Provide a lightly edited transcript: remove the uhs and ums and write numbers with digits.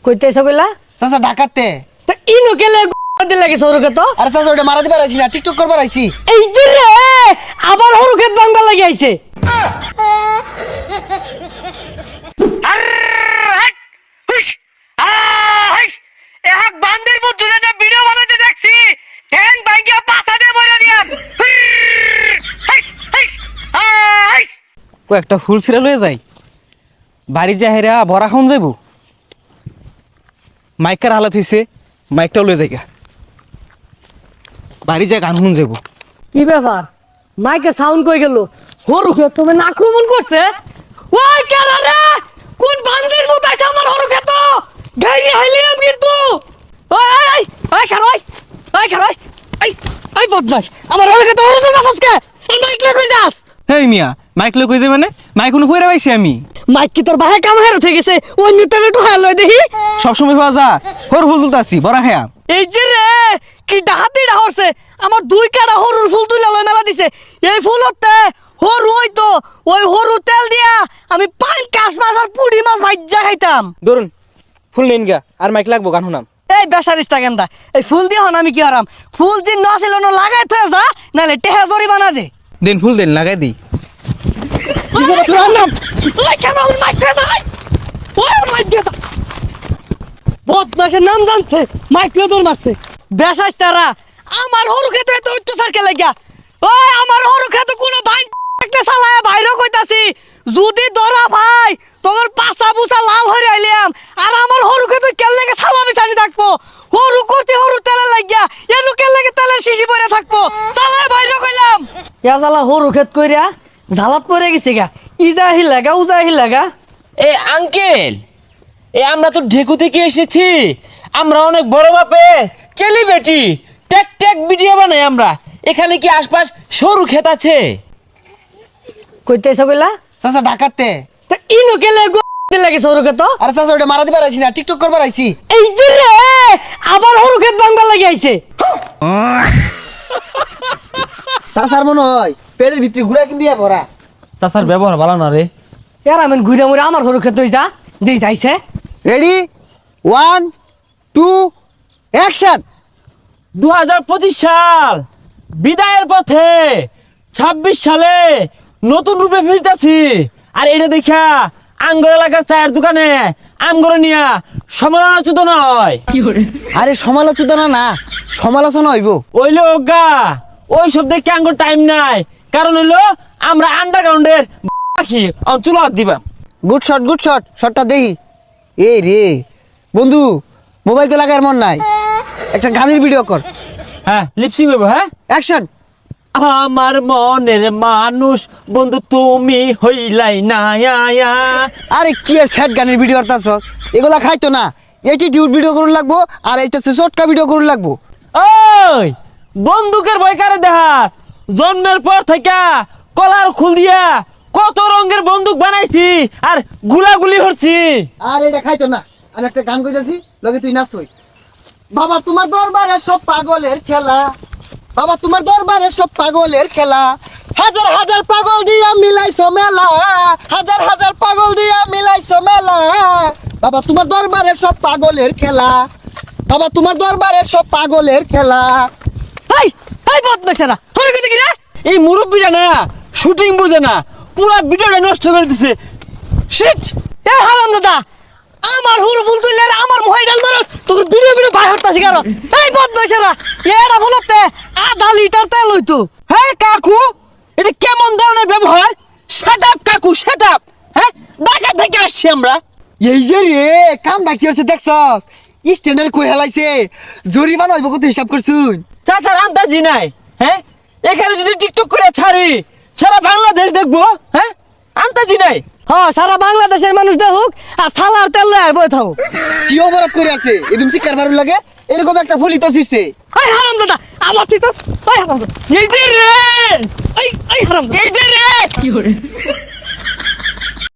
কইতেছ কইলা চাচা ঢাকাতে তা ইনো কেলে দিল লাগে সরকে তো আরে চাচা ওটা মারা দিবার আইছি না টিকটক করবার আইছি এই যে রে আবার হরুকেত বাংলা লাগি আইছে এক বান্দির মধ্যে একটা ভিডিও বানাতে দেখছি ঠ্যাং ভাঙিয়া পাছা দিয়ে মরে দিয়াম একটা ফুল ছিঁড়া লয়ে যাই বাড়ি যা হেরা ভরা খাওন যাইব মাইকার হালাত হইছে মাইকটাও লয়ে যাইগা বাড়ি যা গান শুন যাব কি ব্যাপার মাইকের সাউন্ড কই গেল হরুকেত তুমি আক্রমণ করছে ওই কেরা রে কোন বান্দির মত আইছে আমার হরুকেত গাইরি হাইলিয়াম কিন্তু ওই ওই ওই খারই ওই খারই এই এই বদমাশ আমার হরুকেত হরুকেত যাসকে এই মাইক লই কই যাস হেই মিয়া মাইক লই কই যাই মানে মাইক কোনো কইরা পাইছি আমি মাইক কি তোর বাহে কাম হের উঠে গেছে ওই নিতে একটু হাল লই দেখি সবসময় পাওয়া যা হর ফুল তুলতাছি বড়া খায়া এই যে রে কি ডাহাতি ডাহরছে আমার দুই কাটা হরুর ফুল তুলে লই মেলা দিছে এই ফুল হতে হরু ওই তো ওই হরু তেল দিয়া আমি পান কাশ মাছ আর পুডি মাছ ভাজ্জা খাইতাম ধরুন ফুল নেন গা আর মাইক লাগবো গান শুনাম এই বেসারিস্তা গেন্দা এই ফুল দিয়ে হন আমি কি হারাম ফুল দিন না ছিল না লাগাই থয়ে যা নালে টেহা জরি বানা দে দেন ফুল দেন লাগাই দিই ওই কেন আমি মাইক থয়ে যাই ওই মাইক দিয়ে বদমাশের নাম জানছে মাইক লয়ে দৌড় মারছে বেসাইস্তারা আমার হরু খেতে এত অত্যাচার কে লাগিয়া ওই আমার হরু খেতে কোনো ভাই একটা সালায় বাইরে কইতাছি যদি ধরা ভাই তোর পাছা বুসা লাল হয়ে আইলাম আর আমার হরু খেতে কেন লাগে সালামি ছানি থাকবো হরু করতে হরু তেলে লাগিয়া এনু কেন লাগে তেলের শিশি পরে থাকবো সালায় বাইরে কইলাম ইয়া সালা হরু খেত কইরা ঝালাত পরে গেছে গা ইজা হিলাগা উজা হিলাগা এ আঙ্কেল এ আমরা তো ঢেকু থেকে এসেছি আমরা অনেক বড় বাপে চেলি বেটি টেক টেক ভিডিও বানাই আমরা এখানে কি আশপাশ সরু ক্ষেত আছে কইতেছ কইলা চাচা ঢাকাতে তা ইনো কেলে দিল লাগে সরকে তো আরে চাচা ওটা মারা দিবার আইছি না টিকটক করবার আইছি এই যে রে আবার হরুকেত বাংলা লাগি আইছে চাচার মনে হয় পেটের ভিতরে ঘুরা কিনবিয়া ভরা চাচার ব্যবহার ভালো না রে এর আমি ঘুরে মুড়ে আমার হরুকেত হই যা দেই যাইছে রেডি 1 2 অ্যাকশন 2025 সাল বিদায়ের পথে 26 সালে নতুন রূপে ফিরতেছি আর এটা দেখা আঙ্গুর এলাকার চায়ের দোকানে আমগরে নিয়া সমালোচনা হয় আরে সমালোচনা না সমালোচনা হইব ওইলো গা ওই সব দেখে আঙ্গুর টাইম নাই কারণ হইলো আমরা আন্ডারগ্রাউন্ডের পাখি অঞ্চল দিবা গুড শট শটটা দেই এ রে বন্ধু মোবাইল তো লাগার মন নাই একটা গানের ভিডিও কর হ্যাঁ লিপসিং হইব হ্যাঁ অ্যাকশন আমার মনের মানুষ বন্ধু তুমি হইলাই না আরে কি আর স্যাড গানের ভিডিও করতাছস এগুলা খাইতো না অ্যাটিটিউড ভিডিও করুন লাগবো আর এইটা শর্টকা ভিডিও করুন লাগবো ওই বন্দুকের ভয় কারে দেখাস জন্মের পর থেকে কলার খুল দিয়া কত রঙের বন্দুক বানাইছি আর গুলাগুলি হচ্ছি আর এটা খাইতো না আমি একটা গান কইতাছি লগে তুই নাচই বাবা তোমার দরবারে সব পাগলের খেলা বাবা তোমার দরবারে সব পাগলের খেলা হাজার হাজার পাগল দিয়া মিলাইছো মেলা হাজার হাজার পাগল দিয়া মিলাইছো মেলা বাবা তোমার দরবারে সব পাগলের খেলা বাবা তোমার দরবারে সব পাগলের খেলা এই এই বদমাশেরা হরুকেত কি রে এই মুরব্বিটা না শুটিং বুঝে না পুরো ভিডিওটা নষ্ট করে দিছে শিট এ হারাম দাদা আমার হরু ফুল তুইলে আমার মোবাইল মারো তোর ভিডিও ভাই হতাছি কারো এই বদমাশেরা এরা বলতে আধা লিটার তেল হইতো হ্যাঁ কাকু এটা কেমন ধরনের ব্যবহার সেট আপ কাকু সেট আপ হ্যাঁ ঢাকা থেকে আসছি আমরা এই যে রে কাম ডাকি হচ্ছে দেখছস স্ট্যান্ডার্ড কই হেলাইছে জরিমানা হইব কত হিসাব করছুন চাচার আন্দাজি নাই হ্যাঁ এখানে যদি টিকটক করে ছাড়ি সারা বাংলাদেশ দেখবো হ্যাঁ আন্দাজি নাই হ্যাঁ সারা বাংলাদেশের মানুষ দেখুক আর সালার তেল লয় আর বই থাও কি অপরাধ করে আছে এদম শিকার বারু লাগে এরকম একটা ফুলি তো শিরছে এই হারাম দাদা আমার ঠিক এই হারাম দাদা এই যে রে এই হারাম দাদা এই যে রে